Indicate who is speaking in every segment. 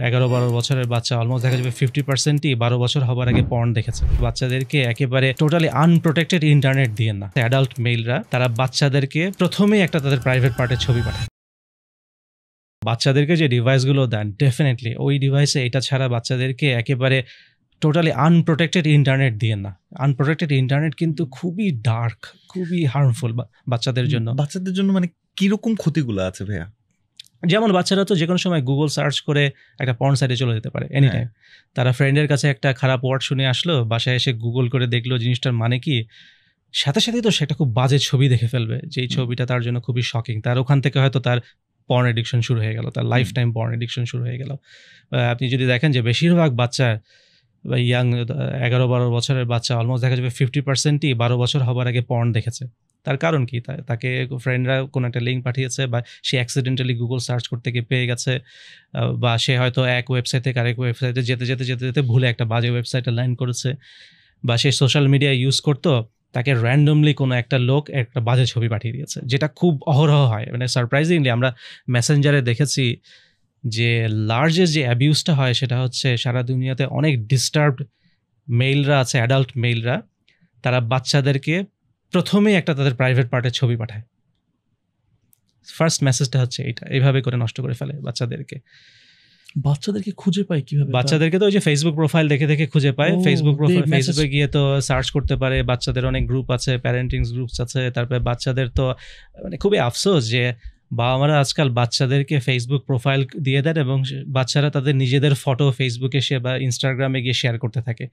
Speaker 1: 11-12 বছরের বাচ্চা অলমোস্ট দেখা যাবে 50%ই 12 বছর হবার আগে পর্ন দেখেছে। বাচ্চাদেরকে একেবারে টোটালি আনপ্রোটেক্টেড ইন্টারনেট দিয়ে না, অ্যাডাল্ট মেলরা তারা বাচ্চাদেরকে প্রথমেই একটা তাদের প্রাইভেট পার্টের ছবি পাঠায়। বাচ্চাদেরকে যে ডিভাইসগুলো দেন ডেফিনেটলি ওই ডিভাইসে এটা ছাড়া বাচ্চাদেরকে একেবারে টোটালি আনপ্রোটেক্টেড ইন্টারনেট দিয়ে না। আনপ্রোটেক্টেড ইন্টারনেট কিন্তু খুবই ডার্ক, খুবই হার্মফুল বাচ্চাদের জন্য।
Speaker 2: বাচ্চাদের জন্য মানে কিরকম ক্ষতিগুলো আছে ভাইয়া?
Speaker 1: যেমন বাচ্চারা তো যে কোনো সময় গুগল সার্চ করে একটা পর্ন সাইটে চলে যেতে পারে এনি টাইম। তারা ফ্রেন্ডের কাছে একটা খারাপ ওয়ার্ড শুনে আসলো, বাসায় এসে গুগল করে দেখলো জিনিসটার মানে কি, সাথে সাথেই তো সেটা খুব বাজে ছবি দেখে ফেলবে, যেই ছবিটা তার জন্য খুবই শকিং। তার ওখান থেকে হয়তো তার পর্ন এডিকশন শুরু হয়ে গেল, তার লাইফ টাইম পর্ন এডিকশন শুরু হয়ে গেল। আপনি যদি দেখেন যে বেশিরভাগ বাচ্চা বা ইয়াং 11-12 বছরের বাচ্চা অলমোস্ট দেখা যাবে 50%ই 12 বছর হবার আগে পর্ন দেখেছে। তার কারণ কি? তাকে ফ্রেন্ডরা কোনো একটা লিঙ্ক পাঠিয়েছে, বা সে অ্যাক্সিডেন্টালি গুগল সার্চ করতে গিয়ে পেয়ে গেছে, বা সে হয়তো এক ওয়েবসাইট থেকে আরেক ওয়েবসাইটে যেতে যেতে যেতে যেতে ভুলে একটা বাজে ওয়েবসাইটে ল্যান্ড করেছে, বা সে সোশ্যাল মিডিয়া ইউজ করতো, তাকে র্যান্ডমলি কোনো একটা লোক একটা বাজে ছবি পাঠিয়ে দিয়েছে, যেটা খুব অহরহ হয়। মানে সারপ্রাইজিংলি আমরা মেসেঞ্জারে দেখেছি যে লার্জেস্ট যে অ্যাবিউজটা হয় সেটা হচ্ছে সারা দুনিয়াতে অনেক ডিস্টার্বড মেলরা আছে, অ্যাডাল্ট মেলরা, তারা বাচ্চাদেরকে প্রথমেই একটা তাদের প্রাইভেট পার্টের ছবি পাঠায়। ফার্স্ট মেসেজটা হচ্ছে এইটা, এইভাবে করে নষ্ট করে ফেলে বাচ্চাদেরকে।
Speaker 3: বাচ্চাদেরকে খুঁজে পায় কিভাবে?
Speaker 1: বাচ্চাদেরকে তো ওই যে ফেসবুক প্রোফাইল দেখে দেখে খুঁজে পায়। ফেসবুক প্রোফাইল, ফেসবুকে গিয়ে তো সার্চ করতে পারে, বাচ্চাদের অনেক গ্রুপ আছে, প্যারেন্টিং গ্রুপস আছে। তারপরে বাচ্চাদের তো মানে খুবই আফসোস যে বাবা মারা আজকাল বাচ্চাদেরকে ফেসবুক প্রোফাইল দিয়ে দেন এবং বাচ্চারা তাদের নিজেদের ফটো ফেসবুকে বা ইনস্টাগ্রামে গিয়ে শেয়ার করতে থাকে।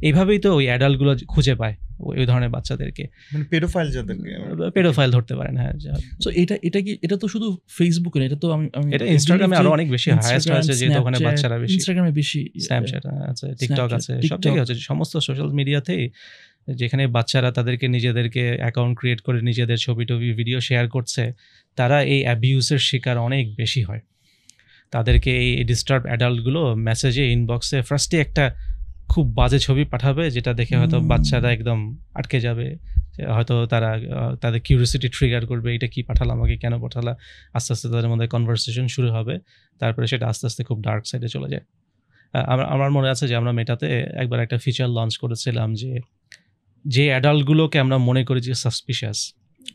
Speaker 1: এইভাবেই তো ওই অ্যাডাল্টগুলো খুঁজে পায় ওই ধরনের বাচ্চাদেরকে,
Speaker 2: মানে পেডোফাইল যাদেরকে
Speaker 1: পেডোফাইল ধরতে পারেন। হ্যাঁ,
Speaker 3: সো এটা কি, এটা তো শুধু ফেসবুকে না, এটা তো আমি
Speaker 1: এটা ইনস্টাগ্রামে আরো অনেক বেশি হাইয়েস্ট হয়েছে, যেহেতু ওখানে বাচ্চারা বেশি।
Speaker 3: ইনস্টাগ্রামে বেশি,
Speaker 1: স্ন্যাপচ্যাট আছে, টিকটক আছে, সব জায়গায় হচ্ছে, সমস্ত সোশ্যাল মিডিয়াতেই, যেখানে বাচ্চারা তাদেরকে নিজেদেরকে অ্যাকাউন্ট ক্রিয়েট করে নিজেদের ছবি টবি ভিডিও শেয়ার করছে, তারা এই অ্যাবিউসের শিকার অনেক বেশি হয়। তাদেরকে এই ডিস্টার্ব অ্যাডাল্টগুলো মেসেজে ইনবক্সে ফার্স্টে একটা খুব বাজে ছবি পাঠাবে, যেটা দেখে হয়তো বাচ্চারা একদম আটকে যাবে, হয়তো তাদের কিউরিওসিটি ট্রিগার করবে, এটা কি পাঠালাম, আমাকে কেন পাঠালা। আস্তে আস্তে তাদের মধ্যে কনভারসেশন শুরু হবে, তারপরে সেটা আস্তে আস্তে খুব ডার্ক সাইডে চলে যায়। আমার মনে আছে যে আমরা মেটাতে একবার একটা ফিচার লঞ্চ করেছিলাম যে অ্যাডাল্টগুলোকে আমরা মনে করি যে সাসপিশিয়াস,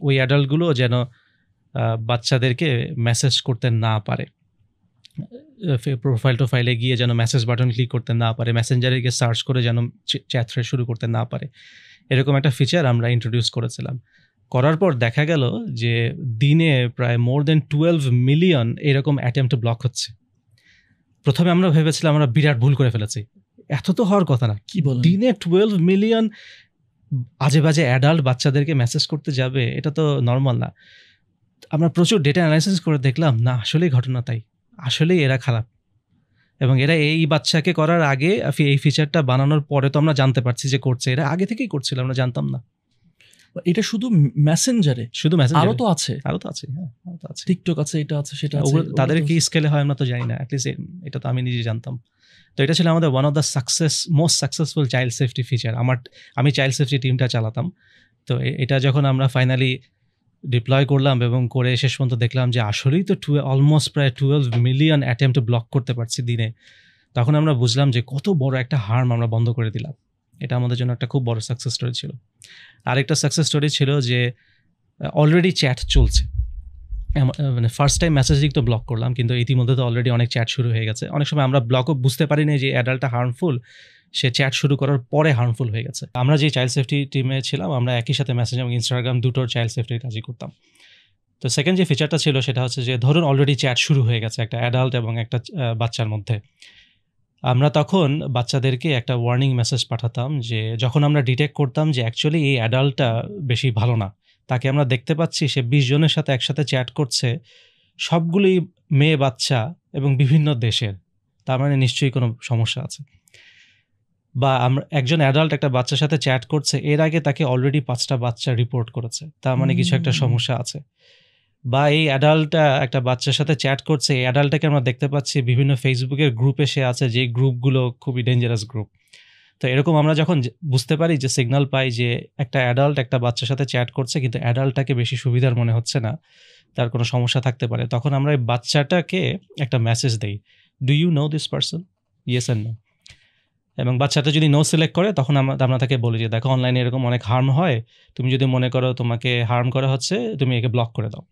Speaker 1: ওই অ্যাডাল্টগুলো যেন বাচ্চাদেরকে মেসেজ করতে না পারে, প্রোফাইলে গিয়ে যেন মেসেজ বাটন ক্লিক করতে না পারে, মেসেঞ্জারে গিয়ে সার্চ করে যেন চ্যাট থ্রেড শুরু করতে না পারে, এরকম একটা ফিচার আমরা ইন্ট্রোডিউস করেছিলাম। করার পর দেখা গেল যে দিনে প্রায় মোর দেন 12 মিলিয়ন এরকম অ্যাটেম্পট ব্লক হচ্ছে। প্রথমে আমরা ভেবেছিলাম আমরা বিরাট ভুল করে ফেলেছি, এত তো হওয়ার কথা না।
Speaker 3: কি বলেন?
Speaker 1: দিনে 12 মিলিয়ন আজে বাজে অ্যাডাল্ট বাচ্চাদেরকে মেসেজ করতে যাবে, এটা তো নর্মাল না। আমরা প্রচুর ডেটা অ্যানালাইসিস করে দেখলাম না, আসলেই ঘটনা তাই, আসলেই এরা খারাপ। এবং এরা এই বাচ্চাকে করার আগে, এই ফিচারটা বানানোর পরে তো আমরা জানতে পারছি যে করছে, এরা আগে থেকেই করছিল, আমরা জানতাম না।
Speaker 3: এটা শুধু মেসেঞ্জারে?
Speaker 1: শুধু মেসেঞ্জারে,
Speaker 3: আরো তো আছে,
Speaker 1: আরো তো আছে, হ্যাঁ, আরো তো আছে,
Speaker 3: টিকটক আছে, এটা আছে, সেটা আছে।
Speaker 1: তাদের কি স্কেলে হয় আমরা তো জানি না, অ্যাটলিস্ট এটা তো আমি নিজে জানতাম। তো এটা ছিল আমাদের one of the most successful child safety feature. আমি চাইল্ড সেফটি টিমটা চালাতাম। তো এটা যখন আমরা ফাইনালি ডিপ্লয় করলাম এবং করে শেষ পর্যন্ত দেখলাম যে আসলেই তো অলমোস্ট প্রায় 12 মিলিয়ন অ্যাটেম্পট ব্লক করতে পারছি দিনে, তখন আমরা বুঝলাম যে কত বড় একটা হার্ম আমরা বন্ধ করে দিলাম। এটা আমাদের জন্য একটা খুব বড় সাকসেস স্টোরি ছিল। আরেকটা সাকসেস স্টোরি ছিল যে অলরেডি চ্যাট চলছে, মানে ফার্স্ট টাইম মেসেজিং তো ব্লক করলাম, কিন্তু ইতিমধ্যে তো অলরেডি অনেক চ্যাট শুরু হয়ে গেছে। অনেক সময় আমরা ব্লকও বুঝতে পারি না যে অ্যাডাল্টটা হার্মফুল, সে চ্যাট শুরু করার পরে হার্মফুল হয়ে গেছে। আমরা যে চাইল্ড সেফটি টিমে ছিলাম, আমরা একই সাথে মেসেজ এবং ইনস্টাগ্রাম দুটোর চাইল্ড সেফটির কাজই করতাম। তো সেকেন্ড যে ফিচারটা ছিল সেটা হচ্ছে যে ধরুন অলরেডি চ্যাট শুরু হয়ে গেছে একটা অ্যাডাল্ট এবং একটা বাচ্চার মধ্যে, আমরা তখন বাচ্চাদেরকে একটা ওয়ার্নিং মেসেজ পাঠাতাম যে যখন আমরা ডিটেক্ট করতাম যে অ্যাকচুয়ালি এই অ্যাডাল্টটা বেশি ভালো না, তাকে আমরা দেখতে পাচ্ছি সে 20 জনের সাথে একসাথে চ্যাট করছে, সবগুলোই মেয়ে বাচ্চা এবং বিভিন্ন দেশের, তার মানে নিশ্চয়ই কোনো সমস্যা আছে। বা আমরা একজন অ্যাডাল্ট একটা বাচ্চার সাথে চ্যাট করছে, এর আগে তাকে অলরেডি 5টা বাচ্চা রিপোর্ট করেছে, তার মানে কিছু একটা সমস্যা আছে। বা এই অ্যাডাল্টটা একটা বাচ্চার সাথে চ্যাট করছে, এই অ্যাডাল্টটাকে আমরা দেখতে পাচ্ছি বিভিন্ন ফেসবুকের গ্রুপে সে আছে, যে গ্রুপগুলো খুবই ডেঞ্জারাস গ্রুপ। তো এরকম আমরা যখন বুঝতে পারি, যে সিগন্যাল পাই যে একটা অ্যাডাল্ট একটা বাচ্চার সাথে চ্যাট করছে কিন্তু অ্যাডাল্টটাকে বেশি সুবিধার মনে হচ্ছে না, তার কোনো সমস্যা থাকতে পারে, তখন আমরা এই বাচ্চাটাকে একটা মেসেজ দেই do you know this person, yes and no. এবং বাচ্চাটা যদি নো সিলেক্ট করে তখন আমরা তাকে বলি যে দেখো অনলাইনে এরকম অনেক হার্ম হয়, তুমি যদি মনে করো তোমাকে হার্ম করা হচ্ছে তুমি একে ব্লক করে দাও।